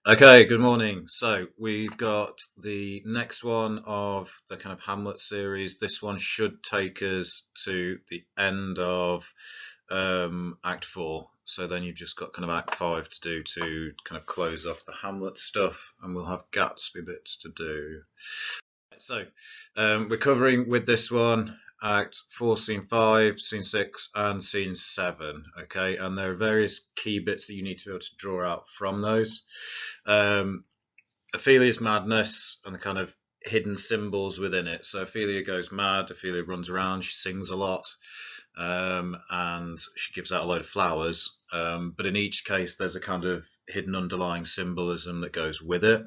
Okay, good morning. So we've got the next one of the kind of Hamlet series. This one should take us to the end of Act 4. So then you've just got kind of Act 5 to do to kind of close off the Hamlet stuff, and we'll have Gatsby bits to do. So we're covering with this one Act 4, Scene 5, Scene 6, and Scene 7. Okay, and there are various key bits that you need to be able to draw out from those. Um, Ophelia's madness and the kind of hidden symbols within it. So Ophelia goes mad, Ophelia runs around, she sings a lot, and she gives out a load of flowers. But in each case, there's a kind of hidden underlying symbolism that goes with it.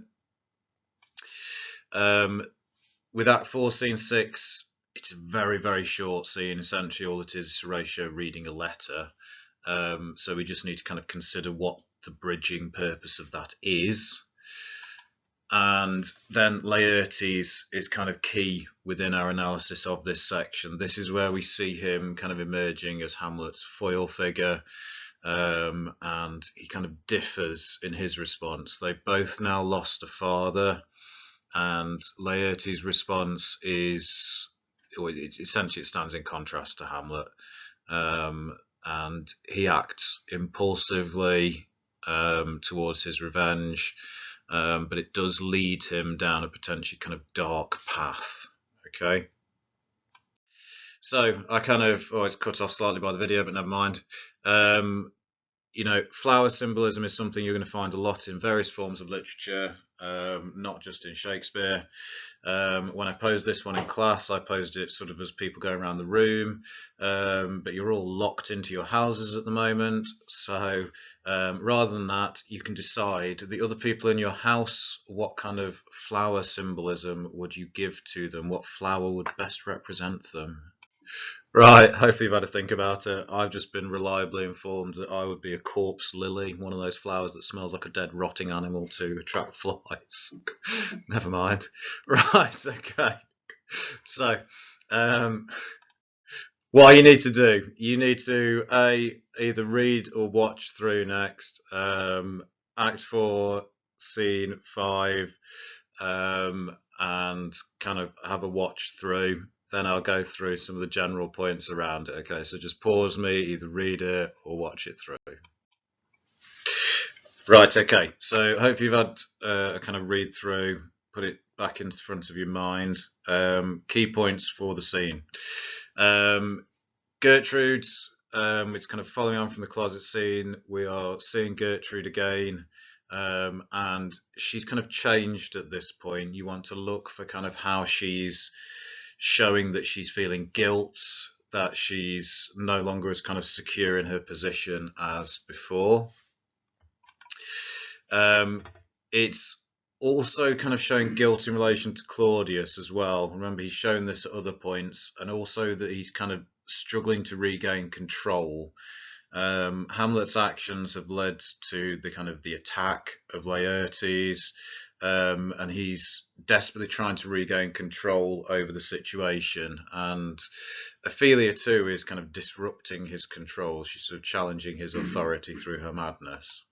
With Act 4, Scene 6, it's a very, very short scene. Essentially, all it is Horatio reading a letter. So we just need to kind of consider what the bridging purpose of that is. And then Laertes is kind of key within our analysis of this section. This is where we see him kind of emerging as Hamlet's foil figure, and he kind of differs in his response. They've both now lost a father, and Laertes' response is essentially it stands in contrast to Hamlet, and he acts impulsively towards his revenge. But it does lead him down a potentially kind of dark path. Okay. So I kind of, it's cut off slightly by the video, but never mind. Flower symbolism is something you're going to find a lot in various forms of literature, not just in Shakespeare. When I posed this one in class, I posed it sort of as people going around the room, but you're all locked into your houses at the moment. So rather than that, you can decide the other people in your house, what kind of flower symbolism would you give to them? What flower would best represent them? Right, hopefully you've had a think about it. I've just been reliably informed that I would be a corpse lily, one of those flowers that smells like a dead, rotting animal to attract flies. Never mind. Right, okay. So, um, what you need to do, you need to either read or watch through next Act 4, Scene 5, and kind of have a watch through. Then I'll go through some of the general points around it. Okay, so just pause me, either read it or watch it through. Right, okay, so hope you've had a kind of read through, put it back into front of your mind. Key points for the scene. Gertrude, it's kind of following on from the closet scene. We are seeing Gertrude again. And she's kind of changed at this point. You want to look for kind of how she's showing that she's feeling guilt, that she's no longer as kind of secure in her position as before. It's also kind of showing guilt in relation to Claudius as well. Remember, he's shown this at other points, and also that he's kind of struggling to regain control. Hamlet's actions have led to the kind of the attack of Laertes, and he's desperately trying to regain control over the situation. And Ophelia too is kind of disrupting his control. She's sort of challenging his authority through her madness.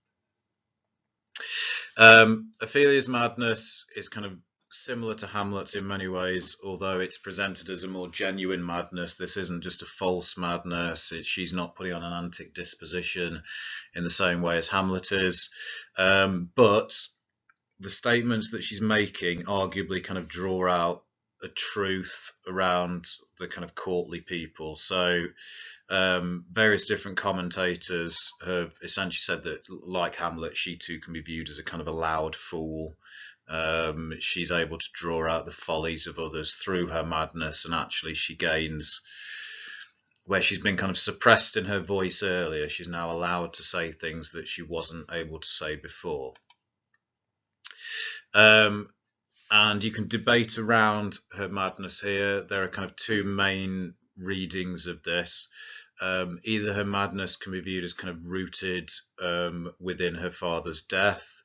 Ophelia's madness is kind of similar to Hamlet's in many ways, although it's presented as a more genuine madness. This isn't just a false madness. She's not putting on an antic disposition in the same way as Hamlet is. But the statements that she's making arguably kind of draw out a truth around the kind of courtly people. So various different commentators have essentially said that, like Hamlet, she too can be viewed as a kind of a loud fool. She's able to draw out the follies of others through her madness, and actually she gains where she's been kind of suppressed in her voice earlier. She's now allowed to say things that she wasn't able to say before. And you can debate around her madness here. There are kind of two main readings of this. Either her madness can be viewed as kind of rooted within her father's death,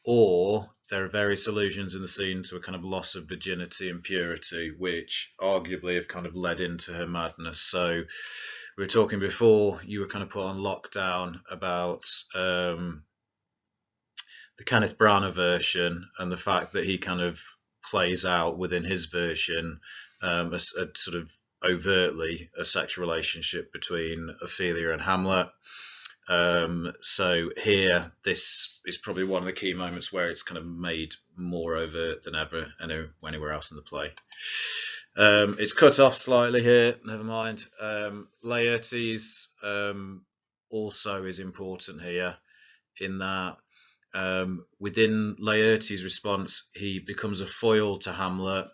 or there are various allusions in the scene to a kind of loss of virginity and purity, which arguably have kind of led into her madness. So we were talking before, you were kind of put on lockdown about the Kenneth Branagh version and the fact that he kind of plays out within his version a sort of overtly a sexual relationship between Ophelia and Hamlet. So here, this is probably one of the key moments where it's kind of made more overt than ever anywhere else in the play. It's cut off slightly here, never mind. Laertes also is important here in that within Laertes' response, he becomes a foil to Hamlet.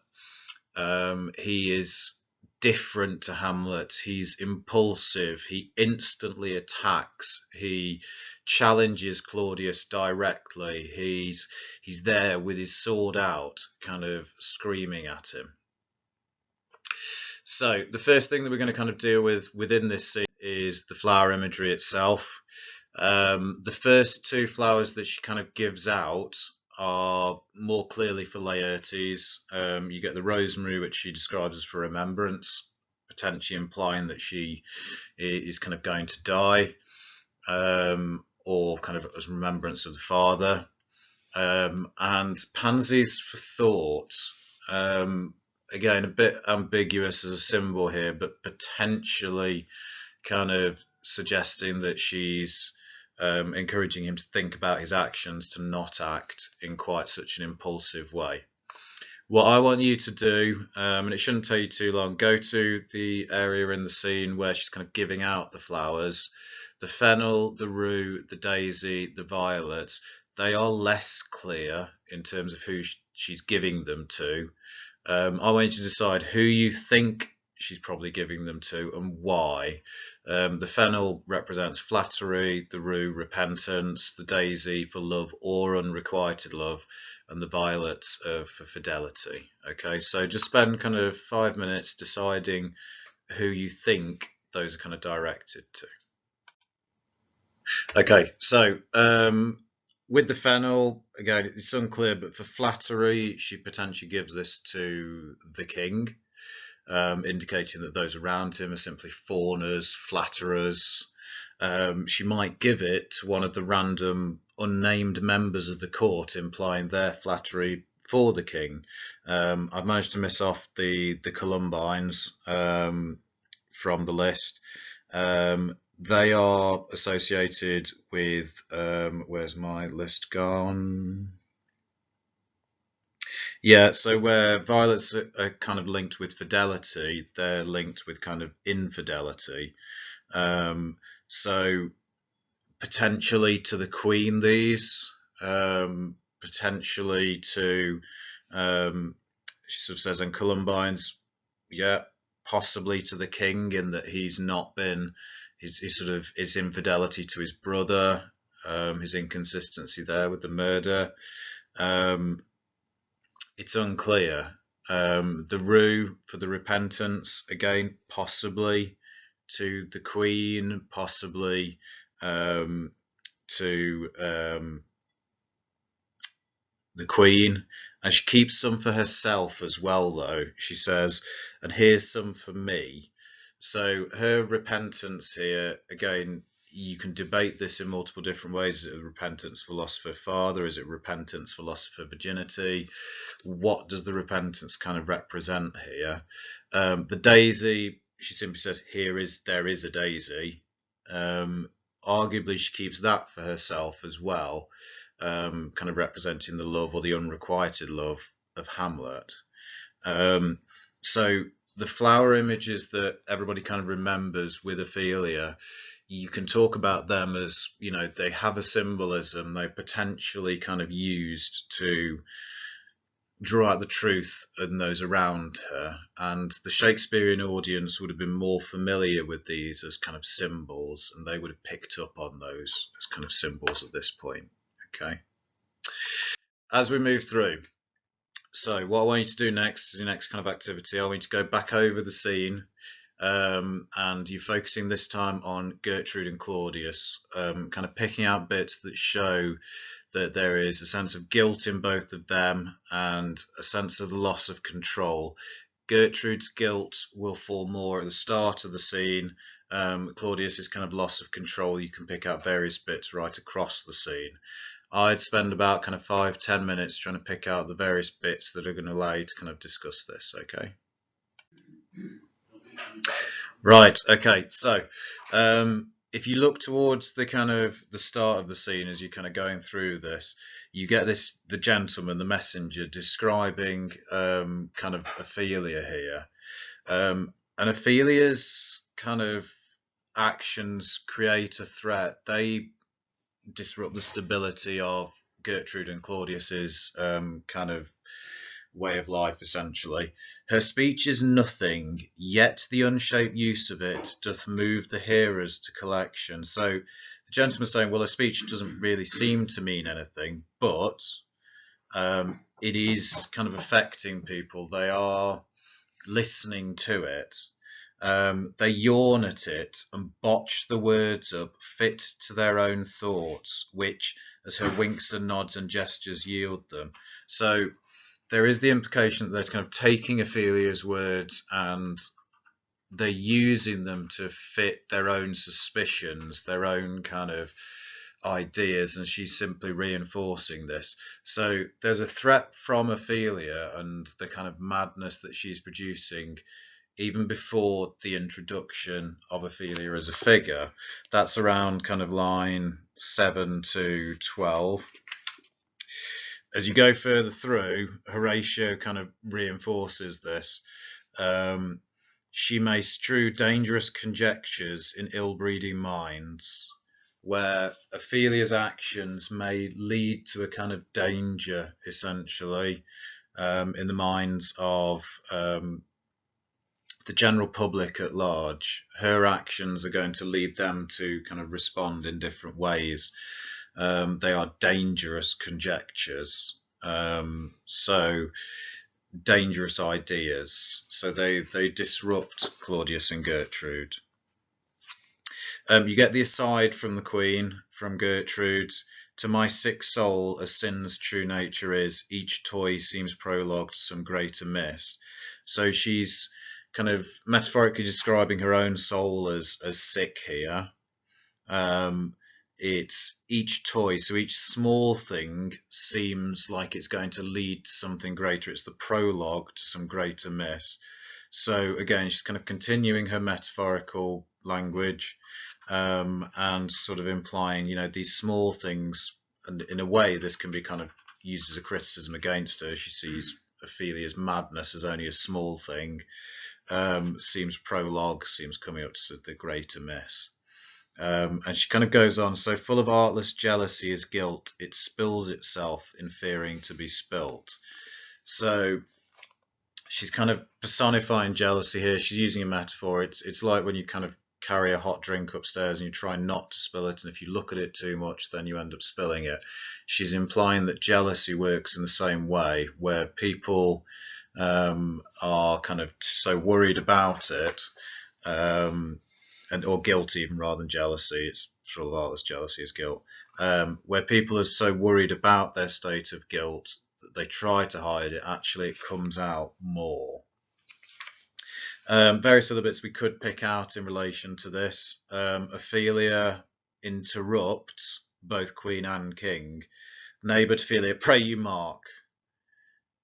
He is different to Hamlet. He's impulsive. He instantly attacks. He challenges Claudius directly. He's there with his sword out, kind of screaming at him. So the first thing that we're going to kind of deal with within this scene is the flower imagery itself. The first two flowers that she kind of gives out are more clearly for Laertes. You get the rosemary, which she describes as for remembrance, potentially implying that she is kind of going to die, or kind of as remembrance of the father. And pansies for thought. Again, a bit ambiguous as a symbol here, but potentially kind of suggesting that she's encouraging him to think about his actions, to not act in quite such an impulsive way. What I want you to do, and it shouldn't take you too long, go to the area in the scene where she's kind of giving out the flowers. The fennel, the rue, the daisy, the violet, they are less clear in terms of who she's giving them to. I want you to decide who you think she's probably giving them to and why. The fennel represents flattery, the rue repentance, the daisy for love or unrequited love, and the violet for fidelity. Okay, so just spend kind of 5 minutes deciding who you think those are kind of directed to. Okay, so with the fennel, again, it's unclear, but for flattery, she potentially gives this to the king, indicating that those around him are simply fawners, flatterers. She might give it to one of the random unnamed members of the court, implying their flattery for the king. I've managed to miss off the Columbines from the list. They are associated with, where's my list gone? Yeah, so where violets are kind of linked with fidelity, they're linked with kind of infidelity. So potentially to the queen, these, potentially to, she sort of says, and Columbines, yeah, possibly to the king, in that he's not been, his sort of his infidelity to his brother, his inconsistency there with the murder. It's unclear. The rue for the repentance, again, possibly to the queen, possibly to the queen, and she keeps some for herself as well, though. She says, and here's some for me. So her repentance here, again, you can debate this in multiple different ways. Is it repentance for loss of her father? Is it repentance for loss of her virginity? What does the repentance kind of represent here? The daisy, she simply says, there is a daisy. Arguably, she keeps that for herself as well, kind of representing the love or the unrequited love of Hamlet. So the flower images that everybody kind of remembers with Ophelia, you can talk about them as, you know, they have a symbolism. They potentially kind of used to draw out the truth in those around her, and the Shakespearean audience would have been more familiar with these as kind of symbols, and they would have picked up on those as kind of symbols at this point. Okay, as we move through, so what I want you to do next is your next kind of activity. I want you to go back over the scene, and you're focusing this time on Gertrude and Claudius, kind of picking out bits that show that there is a sense of guilt in both of them and a sense of the loss of control. Gertrude's guilt will fall more at the start of the scene. Claudius's kind of loss of control, you can pick out various bits right across the scene. I'd spend about kind of 5-10 minutes trying to pick out the various bits that are going to allow you to kind of discuss this. Okay. Right. Okay. So, if you look towards the kind of the start of the scene as you're kind of going through this, you get the gentleman, the messenger, describing kind of Ophelia here, and Ophelia's kind of actions create a threat. They disrupt the stability of Gertrude and Claudius's kind of way of life, essentially. Her speech is nothing, yet the unshaped use of it doth move the hearers to collection. So the gentleman's saying, well, her speech doesn't really seem to mean anything, but it is kind of affecting people. They are listening to it. They yawn at it and botch the words up fit to their own thoughts, which, as her winks and nods and gestures yield them. So there is the implication that they're kind of taking Ophelia's words and they're using them to fit their own suspicions, their own kind of ideas, and she's simply reinforcing this. So there's a threat from Ophelia and the kind of madness that she's producing even before the introduction of Ophelia as a figure. That's around kind of line 7 to 12. As you go further through, Horatio kind of reinforces this. She may strew dangerous conjectures in ill-breeding minds, where Ophelia's actions may lead to a kind of danger, essentially, in the minds of the general public at large. Her actions are going to lead them to kind of respond in different ways. They are dangerous conjectures, so dangerous ideas. So they disrupt Claudius and Gertrude. You get the aside from the Queen, from Gertrude. To my sick soul, as sin's true nature is, each toy seems prologue to some greater miss. So she's kind of metaphorically describing her own soul as sick here. It's each toy, so each small thing seems like it's going to lead to something greater. It's the prologue to some greater miss. So again, she's kind of continuing her metaphorical language, and sort of implying, these small things, and in a way this can be kind of used as a criticism against her. She sees Ophelia's madness as only a small thing, seems prologue, seems coming up to the greater miss. And she kind of goes on, so full of artless jealousy is guilt, it spills itself in fearing to be spilt. So she's kind of personifying jealousy here. She's using a metaphor. It's like when you kind of carry a hot drink upstairs and you try not to spill it, and if you look at it too much, then you end up spilling it. She's implying that jealousy works in the same way, where people are kind of so worried about it, or guilt even rather than jealousy. It's full of artless jealousy is guilt, where people are so worried about their state of guilt that they try to hide it. Actually, it comes out more. Various other bits we could pick out in relation to this. Ophelia interrupts both Queen and King. Nay, but Ophelia, pray you mark.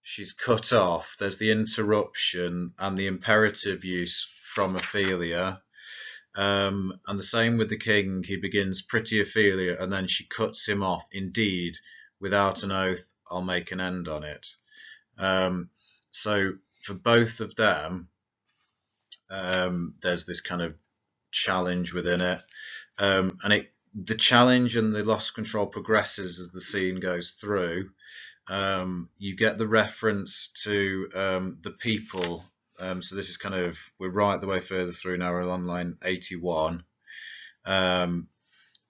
She's cut off. There's the interruption and the imperative use from Ophelia. And the same with the King. He begins, pretty Ophelia, and then she cuts him off. Indeed, without an oath, I'll make an end on it. So for both of them, there's this kind of challenge within it. And the challenge and the loss of control progresses as the scene goes through. You get the reference to the people. So this is kind of, we're right the way further through now, we're on line 81. And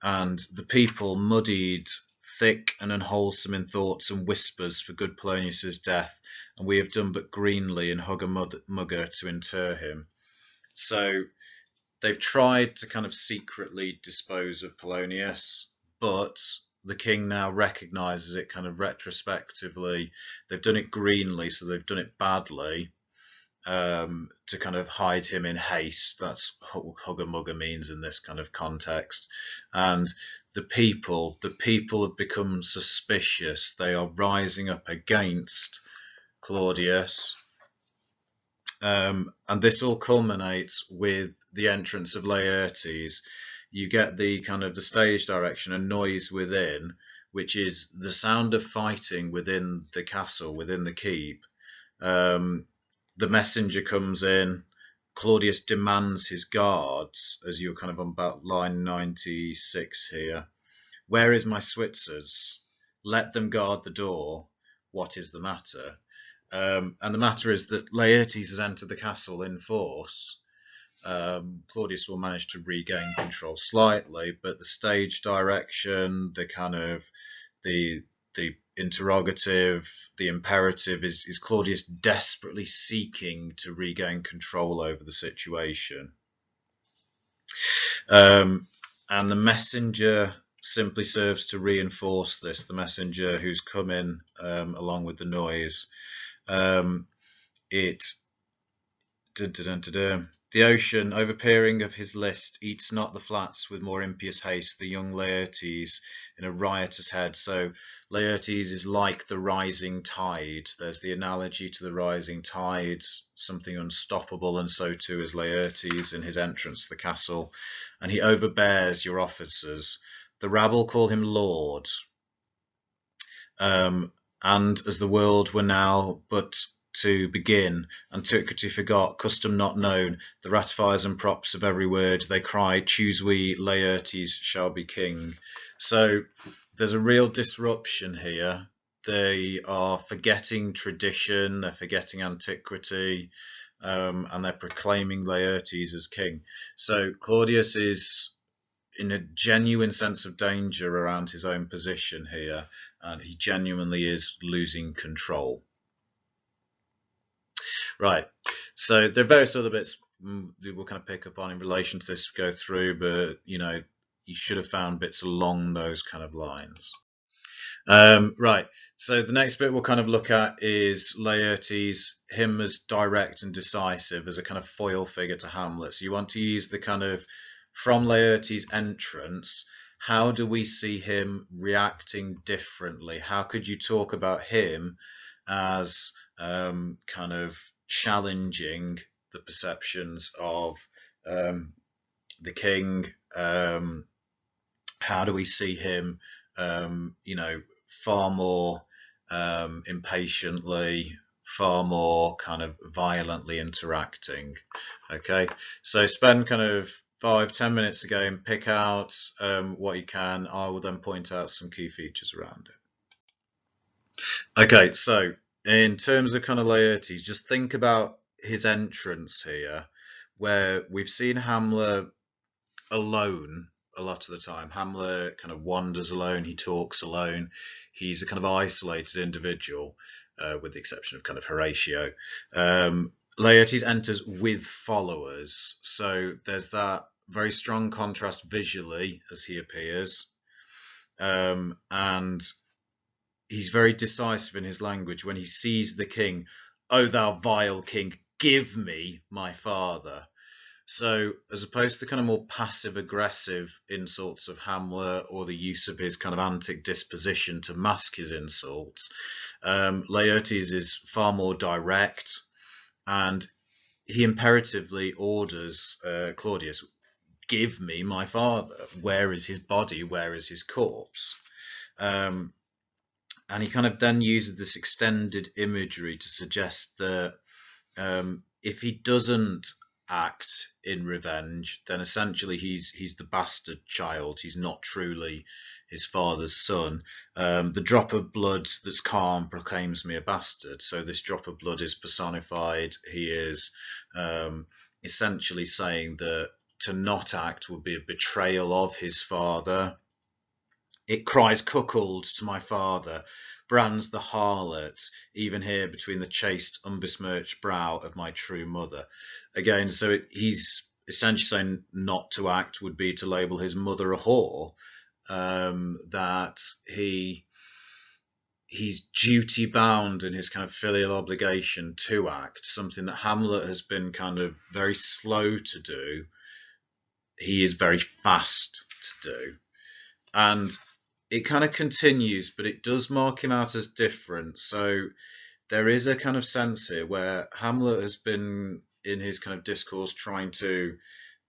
the people muddied, thick and unwholesome in thoughts and whispers for good Polonius's death, and we have done but greenly in hug a mugger to inter him. So they've tried to kind of secretly dispose of Polonius, but the King now recognises it kind of retrospectively. They've done it greenly, so they've done it badly, to kind of hide him in haste. That's what hugger mugger means in this kind of context. And the people have become suspicious. They are rising up against Claudius. And this all culminates with the entrance of Laertes. You get the kind of the stage direction and noise within, which is the sound of fighting within the castle, within the keep. The messenger comes in. Claudius demands his guards, as you're kind of on about line 96 here. Where is my Switzers? Let them guard the door. What is the matter? And the matter is that Laertes has entered the castle in force. Claudius will manage to regain control slightly, but the stage direction, the kind of the interrogative, the imperative is Claudius desperately seeking to regain control over the situation. And the messenger simply serves to reinforce this. The messenger who's come in along with the noise. The ocean, overpeering of his list, eats not the flats with more impious haste. The young Laertes in a riotous head. So Laertes is like the rising tide. There's the analogy to the rising tide, something unstoppable, and so too is Laertes in his entrance to the castle. And he overbears your officers. The rabble call him Lord. And as the world were now but to begin, antiquity forgot, custom not known, the ratifiers and props of every word, they cry, choose we, Laertes shall be king. So there's a real disruption here. They are forgetting tradition, they're forgetting antiquity, and they're proclaiming Laertes as king. So Claudius is in a genuine sense of danger around his own position here, and he genuinely is losing control. Right, so there are various other bits we'll kind of pick up on in relation to this, go through, but you should have found bits along those kind of lines. Right, so the next bit we'll kind of look at is Laertes, him as direct and decisive, as a kind of foil figure to Hamlet. So you want to use the kind of, from Laertes' entrance, how do we see him reacting differently? How could you talk about him as kind of challenging the perceptions of the king? How do we see him, far more impatiently, far more kind of violently interacting? Okay, so spend kind of 5-10 minutes ago and pick out what you can. I will then point out some key features around it. Okay, so in terms of kind of Laertes, just think about his entrance here, where we've seen Hamlet alone a lot of the time. Hamlet kind of wanders alone, he talks alone, he's a kind of isolated individual, with the exception of kind of Horatio. Laertes enters with followers, so there's that very strong contrast visually as he appears, and he's very decisive in his language when he sees the king. "O thou vile king, give me my father." So as opposed to kind of more passive aggressive insults of Hamlet, or the use of his kind of antic disposition to mask his insults, Laertes is far more direct, and he imperatively orders Claudius, "Give me my father. Where is his body? Where is his corpse?" And he kind of then uses this extended imagery to suggest that if he doesn't act in revenge, then essentially he's the bastard child. He's not truly his father's son. The drop of blood that's calm proclaims me a bastard. So this drop of blood is personified. He is essentially saying that to not act would be a betrayal of his father. It cries cuckold to my father, brands the harlot, even here between the chaste, unbesmirched brow of my true mother. Again, so he's essentially saying not to act would be to label his mother a whore, that he's duty bound in his kind of filial obligation to act, something that Hamlet has been kind of very slow to do. He is very fast to do. and it kind of continues, but it does mark him out as different. So there is a kind of sense here where Hamlet has been in his kind of discourse trying to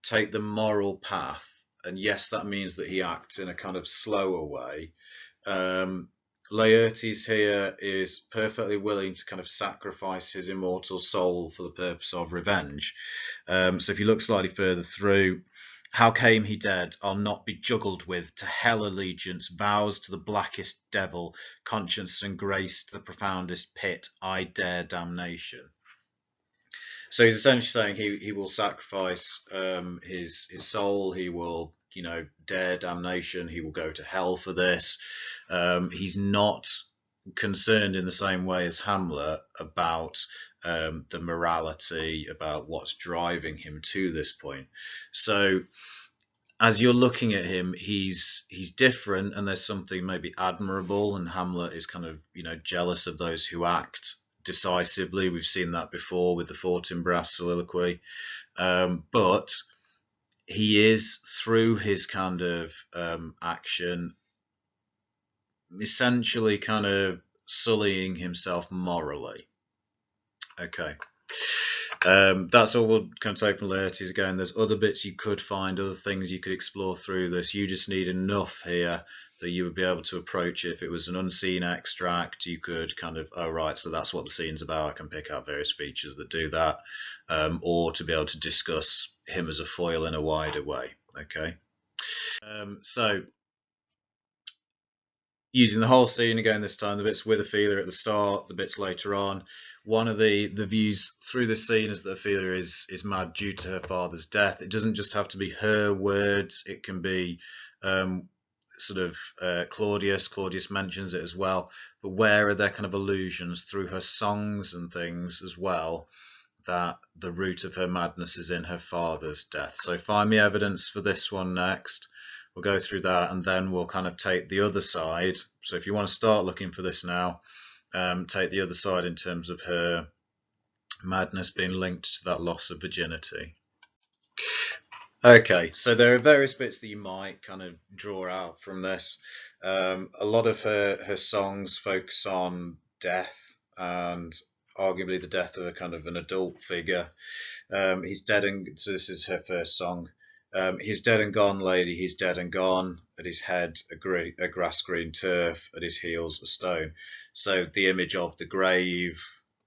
take the moral path, and yes, that means that he acts in a kind of slower way. Um, Laertes here is perfectly willing to kind of sacrifice his immortal soul for the purpose of revenge. So if you look slightly further through, how came he dead? I'll not be juggled with. To hell allegiance, vows to the blackest devil, conscience and grace to the profoundest pit. I dare damnation. So he's essentially saying he will sacrifice his soul. He will, you know, dare damnation. He will go to hell for this. He's not concerned in the same way as Hamlet about the morality, about what's driving him to this point. So as you're looking at him, he's different, and there's something maybe admirable. And Hamlet is kind of, you know, jealous of those who act decisively. We've seen that before with the Fortinbras soliloquy, but he is, through his kind of action, essentially kind of sullying himself morally. Okay. That's all we'll kind of take from Laertes. Again, there's other bits you could find, other things you could explore through this. You just need enough here that you would be able to approach it. If it was an unseen extract, you could kind of, oh right, so that's what the scene's about. I can pick out various features that do that, or to be able to discuss him as a foil in a wider way. Okay. So using the whole scene again this time, the bits with Ophelia at the start, the bits later on. One of the views through this scene is that Ophelia is mad due to her father's death. It doesn't just have to be her words, it can be Claudius. Claudius mentions it as well. But where are there kind of allusions through her songs and things as well that the root of her madness is in her father's death? So find me evidence for this one next. We'll go through that, and then we'll kind of take the other side. So if you want to start looking for this now, take the other side in terms of her madness being linked to that loss of virginity. Okay, so there are various bits that you might kind of draw out from this. A lot of her songs focus on death, and arguably the death of a kind of an adult figure. He's dead, and so this is her first song. He's dead and gone, lady, he's dead and gone. At his head, a grass green turf, at his heels, a stone. So the image of the grave,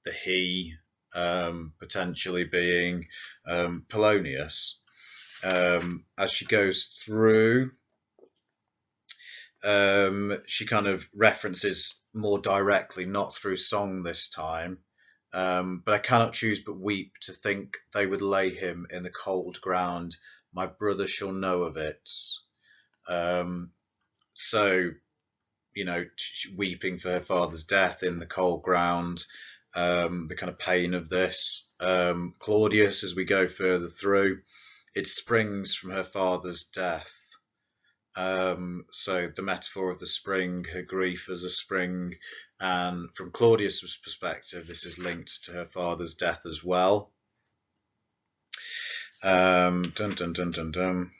the he, potentially being Polonius. As she goes through, she kind of references more directly, not through song this time. But I cannot choose but weep to think they would lay him in the cold ground. My brother shall know of it. So, you know, weeping for her father's death in the cold ground, the kind of pain of this. Claudius, as we go further through, it springs from her father's death. So the metaphor of the spring, her grief as a spring, and from Claudius's perspective, this is linked to her father's death as well. Dun, dun, dun, dun, dun.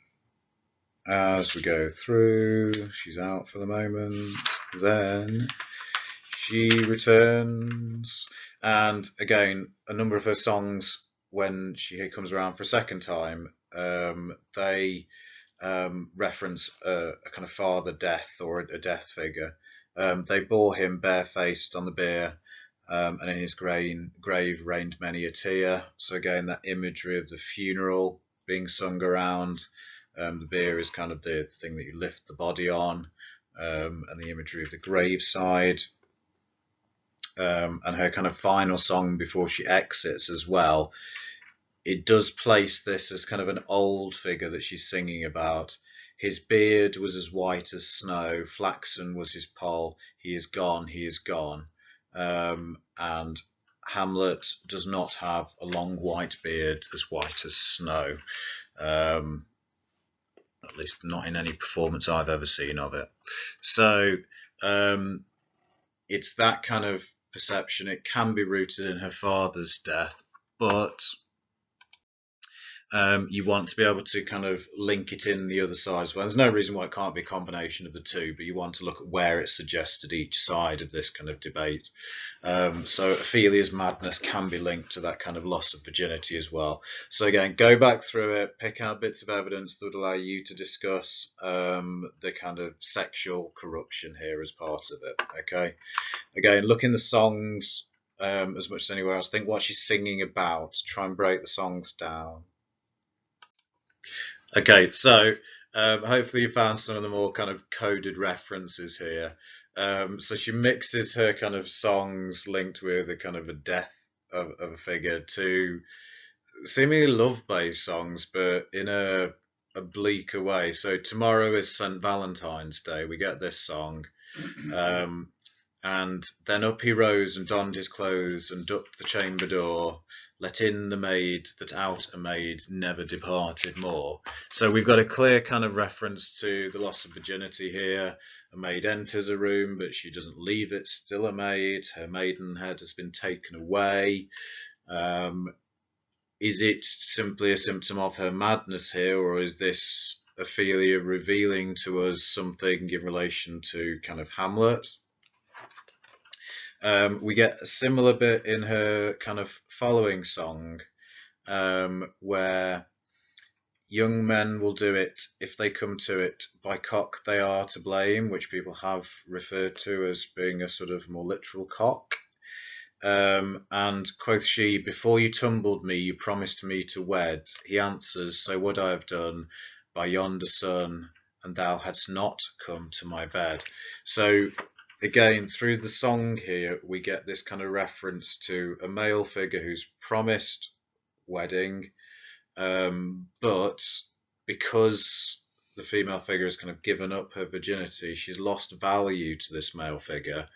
As we go through, she's out for the moment. Then she returns, and again, a number of her songs, when she comes around for a second time, they reference a kind of father death or a death figure. They bore him barefaced on the bier, and in his grave reigned many a tear. So again, that imagery of the funeral being sung around. The bier is kind of the thing that you lift the body on, and the imagery of the graveside. And her kind of final song before she exits as well, it does place this as kind of an old figure that she's singing about. His beard was as white as snow, flaxen was his poll, he is gone, he is gone. And Hamlet does not have a long white beard as white as snow. At least not in any performance I've ever seen of it. So it's that kind of perception. It can be rooted in her father's death, but You want to be able to kind of link it in the other side as well. There's no reason why it can't be a combination of the two, but you want to look at where it's suggested each side of this kind of debate. So Ophelia's madness can be linked to that kind of loss of virginity as well. So again, go back through it, pick out bits of evidence that would allow you to discuss the kind of sexual corruption here as part of it. Okay. Again, look in the songs as much as anywhere else. Think what she's singing about. Try and break the songs down. Okay, so hopefully you found some of the more kind of coded references here. So she mixes her kind of songs linked with a kind of a death of a figure to seemingly love-based songs, but in a bleaker way. So tomorrow is St. Valentine's Day. We get this song. And then up he rose and donned his clothes and ducked the chamber door. Let in the maid that out a maid never departed more. So we've got a clear kind of reference to the loss of virginity here. A maid enters a room, but she doesn't leave it, still a maid. Her maidenhead has been taken away. Is it simply a symptom of her madness here, or is this Ophelia revealing to us something in relation to kind of Hamlet? We get a similar bit in her kind of following song, where young men will do it if they come to it. By cock they are to blame, which people have referred to as being a sort of more literal cock. And quoth she, before you tumbled me, you promised me to wed. He answers, so would I have done by yonder sun, and thou hadst not come to my bed. So again, through the song here, we get this kind of reference to a male figure who's promised wedding, but because the female figure has kind of given up her virginity, she's lost value to this male figure,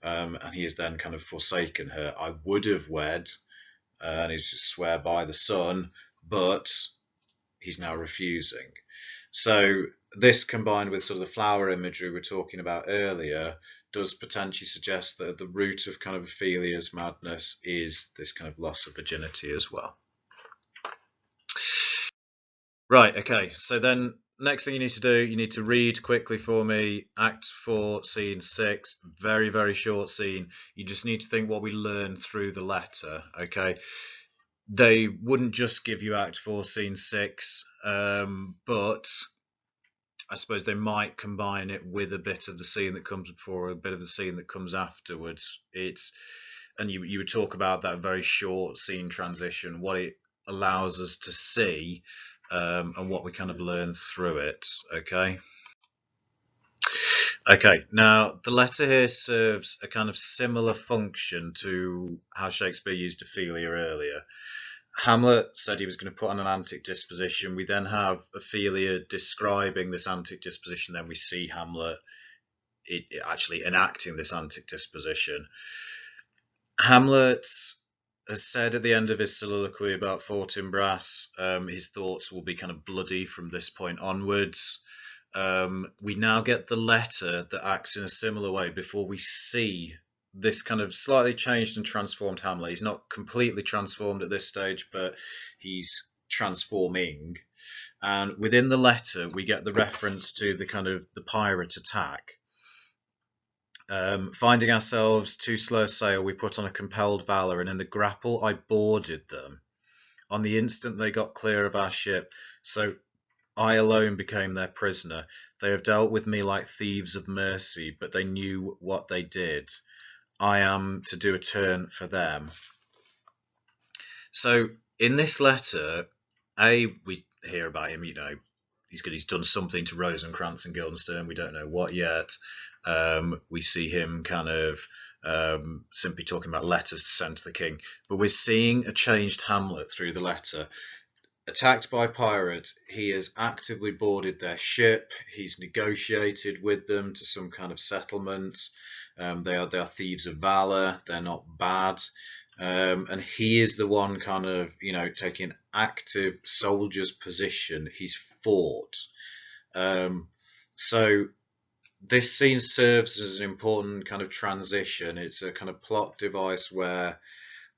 and he has then kind of forsaken her. I would have wed, and he's just swear by the sun, but he's now refusing. So this, combined with sort of the flower imagery we were talking about earlier, does potentially suggest that the root of kind of Ophelia's madness is this kind of loss of virginity as well. Right, okay, so then next thing you need to do, you need to read quickly for me Act 4, Scene 6, very, very short scene. You just need to think what we learned through the letter, okay? They wouldn't just give you Act 4, Scene 6, but I suppose they might combine it with a bit of the scene that comes before, a bit of the scene that comes afterwards. And you would talk about that very short scene transition, what it allows us to see, and what we kind of learn through it. Okay. Okay, now the letter here serves a kind of similar function to how Shakespeare used Ophelia earlier. Hamlet said he was going to put on an antic disposition. We then have Ophelia describing this antic disposition. Then we see Hamlet actually enacting this antic disposition. Hamlet has said at the end of his soliloquy about Fortinbras, his thoughts will be kind of bloody from this point onwards. We now get the letter that acts in a similar way before we see this kind of slightly changed and transformed Hamlet. He's not completely transformed at this stage, but he's transforming. And within the letter, we get the reference to the kind of the pirate attack. Finding ourselves too slow sail, we put on a compelled valour, and in the grapple I boarded them. On the instant they got clear of our ship, so I alone became their prisoner. They have dealt with me like thieves of mercy, but they knew what they did. I am to do a turn for them. So in this letter, we hear about him, he's done something to Rosencrantz and Guildenstern. We don't know what yet. We see him kind of simply talking about letters to send to the king. But we're seeing a changed Hamlet through the letter. Attacked by pirates, he has actively boarded their ship. He's negotiated with them to some kind of settlement. They are thieves of valor. They're not bad. And he is the one kind of, taking active soldier's position. He's fought. So this scene serves as an important kind of transition. It's a kind of plot device where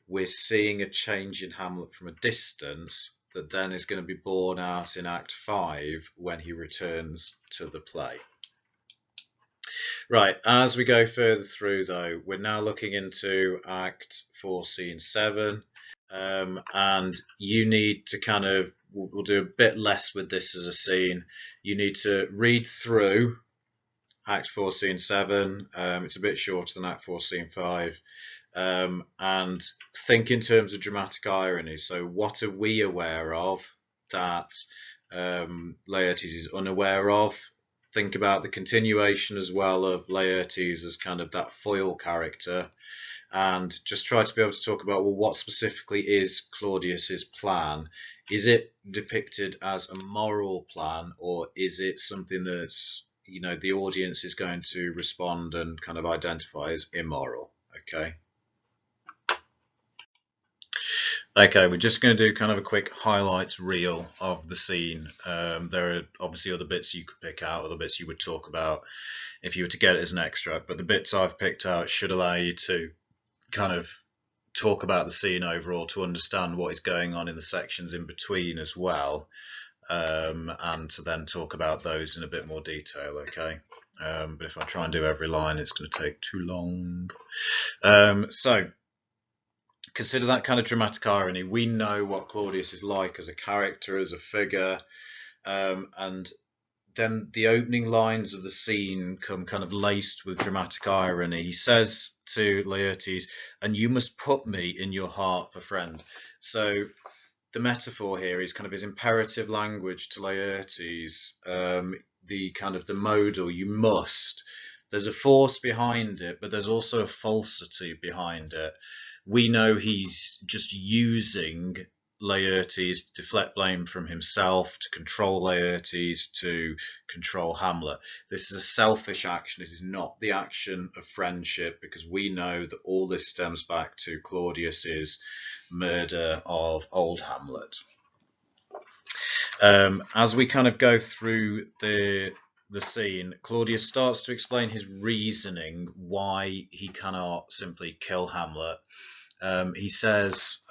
we're seeing a change in Hamlet from a distance that then is going to be borne out in Act 5 when he returns to the play. Right, as we go further through, though, we're now looking into Act 4, Scene 7, and you need to kind of, we'll do a bit less with this as a scene. You need to read through Act 4, Scene 7. It's a bit shorter than Act 4, Scene 5. And think in terms of dramatic irony. So, what are we aware of that Laertes is unaware of? Think about the continuation as well of Laertes as kind of that foil character, and just try to be able to talk about, well, what specifically is Claudius's plan? Is it depicted as a moral plan, or is it something that's, you know, the audience is going to respond and kind of identify as immoral? Okay. Okay, we're just going to do kind of a quick highlights reel of the scene. There are obviously other bits you could pick out, other bits you would talk about if you were to get it as an extract, but the bits I've picked out should allow you to kind of talk about the scene overall, to understand what is going on in the sections in between as well, and to then talk about those in a bit more detail, okay? But if I try and do every line, it's going to take too long. So consider that kind of dramatic irony. We know what Claudius is like as a character, as a figure, and then the opening lines of the scene come kind of laced with dramatic irony. He says to Laertes, "And you must put me in your heart for friend." So the metaphor here is kind of his imperative language to Laertes, the kind of the modal, you must. There's a force behind it, but there's also a falsity behind it. We know he's just using Laertes to deflect blame from himself, to control Laertes, to control Hamlet. This is a selfish action. It is not the action of friendship, because we know that all this stems back to Claudius's murder of old Hamlet. As we kind of go through the scene, Claudius starts to explain his reasoning why he cannot simply kill Hamlet. He says,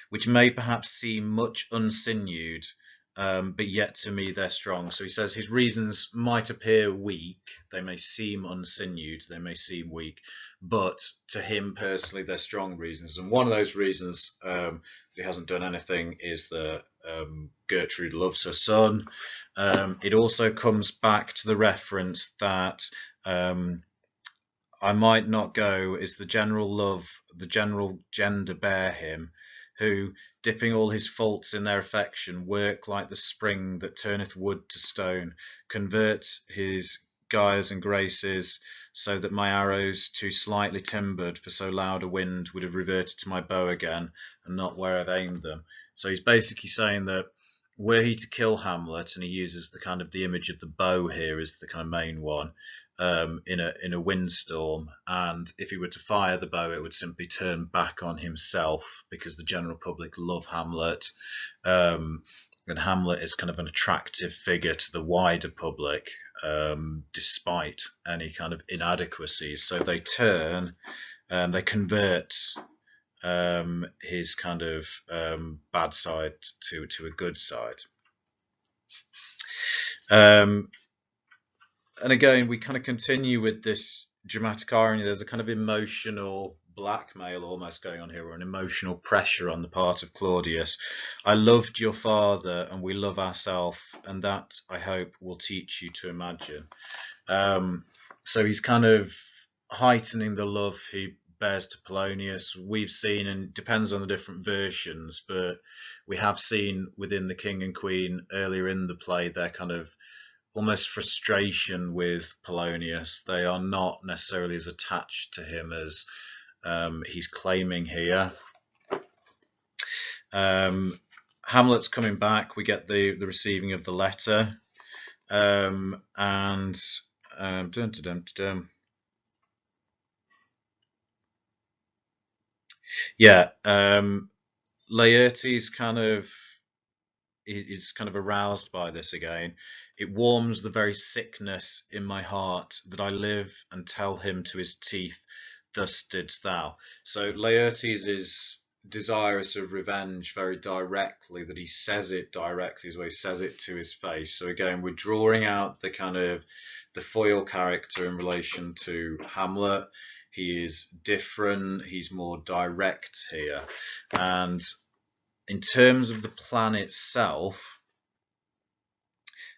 which may perhaps seem much unsinewed, but yet to me they're strong. So he says his reasons might appear weak, they may seem unsinewed, they may seem weak, but to him personally they're strong reasons. And one of those reasons that he hasn't done anything is that Gertrude loves her son. It also comes back to the reference that I might not go is the general love, the general gender bear him, who, dipping all his faults in their affection, work like the spring that turneth wood to stone, convert his gyres and graces, so that my arrows, too slightly timbered for so loud a wind, would have reverted to my bow again, and not where I'd aimed them. So he's basically saying that were he to kill Hamlet, and he uses the kind of the image of the bow here is the kind of main one, in a windstorm, and if he were to fire the bow, it would simply turn back on himself, because the general public love Hamlet, and Hamlet is kind of an attractive figure to the wider public, despite any kind of inadequacies. So they turn, they convert his kind of bad side to a good side. And again, we kind of continue with this dramatic irony. There's a kind of emotional blackmail almost going on here, or an emotional pressure on the part of Claudius. I loved your father, and we love ourselves, and that, I hope, will teach you to imagine. So he's kind of heightening the love he bears to Polonius. We've seen, and it depends on the different versions, but we have seen within the King and Queen earlier in the play their kind of almost frustration with Polonius. They are not necessarily as attached to him as he's claiming here. Hamlet's coming back. We get the receiving of the letter, and yeah, Laertes kind of is kind of aroused by this again. It warms the very sickness in my heart that I live and tell him to his teeth, thus didst thou. So Laertes is desirous of revenge very directly, that he says it directly as well. He says it to his face. So again, we're drawing out the kind of the foil character in relation to Hamlet. He is different. He's more direct here. And in terms of the plan itself,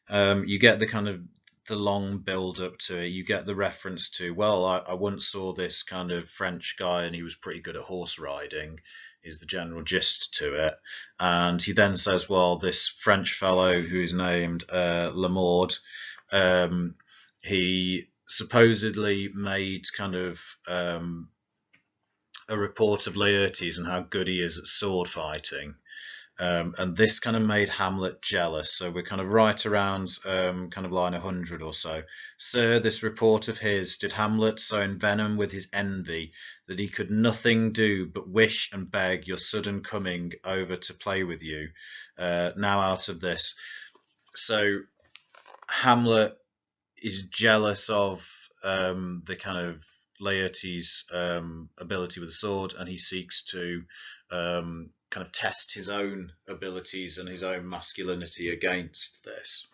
you get the kind of the long build up to it. You get the reference to, well, I once saw this kind of French guy and he was pretty good at horse riding, is the general gist to it. And he then says, well, this French fellow who is named Lamorde, he supposedly made kind of a report of Laertes and how good he is at sword fighting. And this kind of made Hamlet jealous. So we're kind of right around kind of line 100 or so. Sir, this report of his did Hamlet so envenom with his envy that he could nothing do but wish and beg your sudden coming over to play with you. Now out of this. So Hamlet is jealous of the kind of Laertes' ability with the sword, and he seeks to kind of test his own abilities and his own masculinity against this.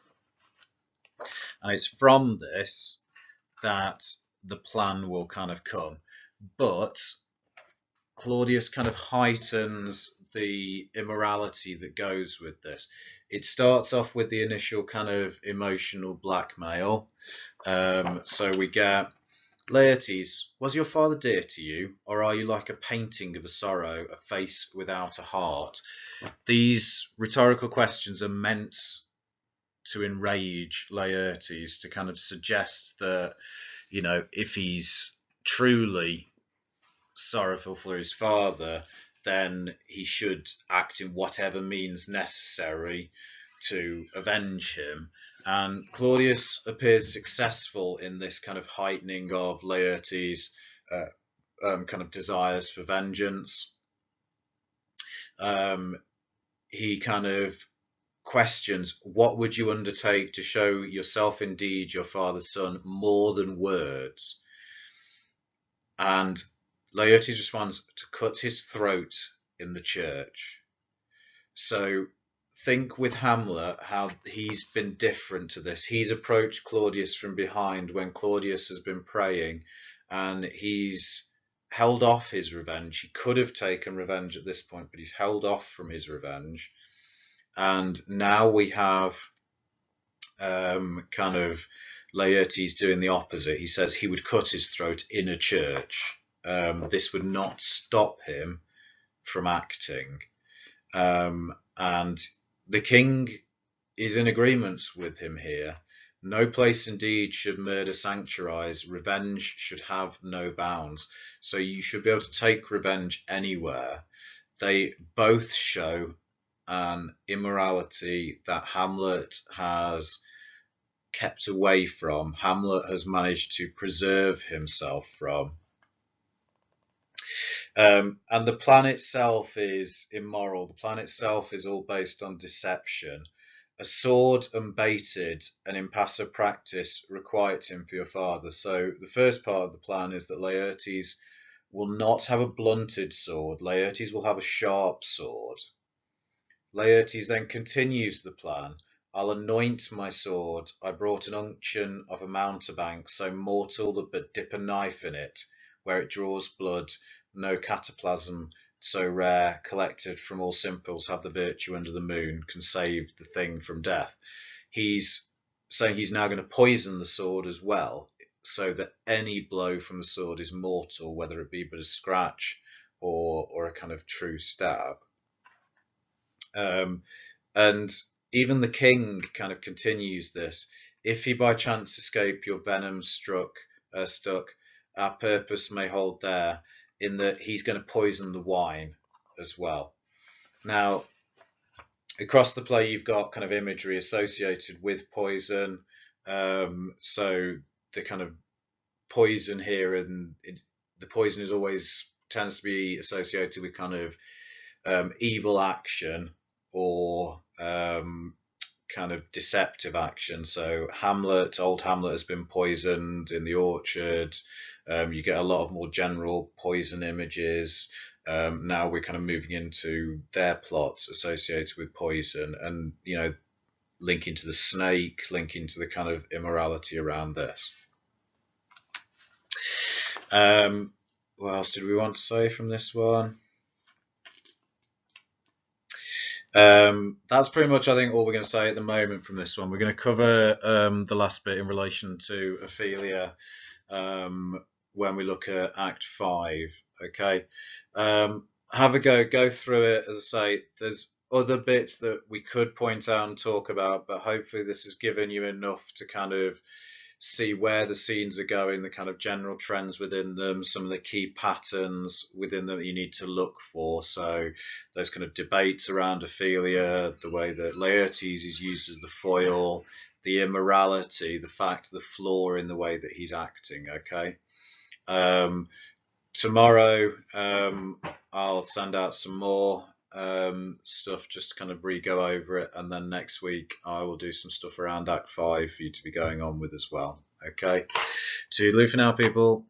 And it's from this that the plan will kind of come. But Claudius kind of heightens the immorality that goes with this. It starts off with the initial kind of emotional blackmail. So we get, Laertes, was your father dear to you, or are you like a painting of a sorrow, a face without a heart? These rhetorical questions are meant to enrage Laertes, to kind of suggest that, you know, if he's truly sorrowful for his father, then he should act in whatever means necessary to avenge him. And Claudius appears successful in this kind of heightening of Laertes' kind of desires for vengeance. He kind of questions, what would you undertake to show yourself indeed your father's son more than words? And Laertes responds, to cut his throat in the church. So think with Hamlet how he's been different to this. He's approached Claudius from behind when Claudius has been praying, and he's held off his revenge. He could have taken revenge at this point, but he's held off from his revenge. And now we have kind of Laertes doing the opposite. He says he would cut his throat in a church. This would not stop him from acting. And the king is in agreement with him here. No place indeed should murder sanctuarize. Revenge should have no bounds. So you should be able to take revenge anywhere. They both show an immorality that Hamlet has kept away from. Hamlet has managed to preserve himself from. And the plan itself is immoral. The plan itself is all based on deception. A sword unbaited and impassive practice requite him for your father. So the first part of the plan is that Laertes will not have a blunted sword. Laertes will have a sharp sword. Laertes then continues the plan. I'll anoint my sword. I brought an unction of a mountebank, so mortal that but dip a knife in it, where it draws blood, no cataplasm so rare, collected from all simples, have the virtue under the moon, can save the thing from death. He's saying he's now going to poison the sword as well, so that any blow from the sword is mortal, whether it be but a scratch or a kind of true stab. And even the king kind of continues this. If he by chance escape your venom stuck, our purpose may hold there, in that he's going to poison the wine as well. Now, across the play, you've got kind of imagery associated with poison. So the kind of poison here, and the poison is always tends to be associated with kind of evil action or kind of deceptive action. So Hamlet, old Hamlet, has been poisoned in the orchard. You get a lot of more general poison images. Now we're kind of moving into their plots associated with poison, and linking to the snake, linking to the kind of immorality around this. What else did we want to say from this one? That's pretty much, I think, all we're going to say at the moment from this one. We're going to cover the last bit in relation to Ophelia when we look at Act 5. Okay. Have a go through it. As I say, there's other bits that we could point out and talk about, but hopefully this has given you enough to kind of see where the scenes are going, the kind of general trends within them, some of the key patterns within them that you need to look for. So those kind of debates around Ophelia, the way that Laertes is used as the foil, the immorality, the fact, the flaw in the way that he's acting. Okay. Tomorrow, I'll send out some more stuff just to kind of re-go over it, and then next week I will do some stuff around Act 5 for you to be going on with as well. Okay, toodaloo for now, people.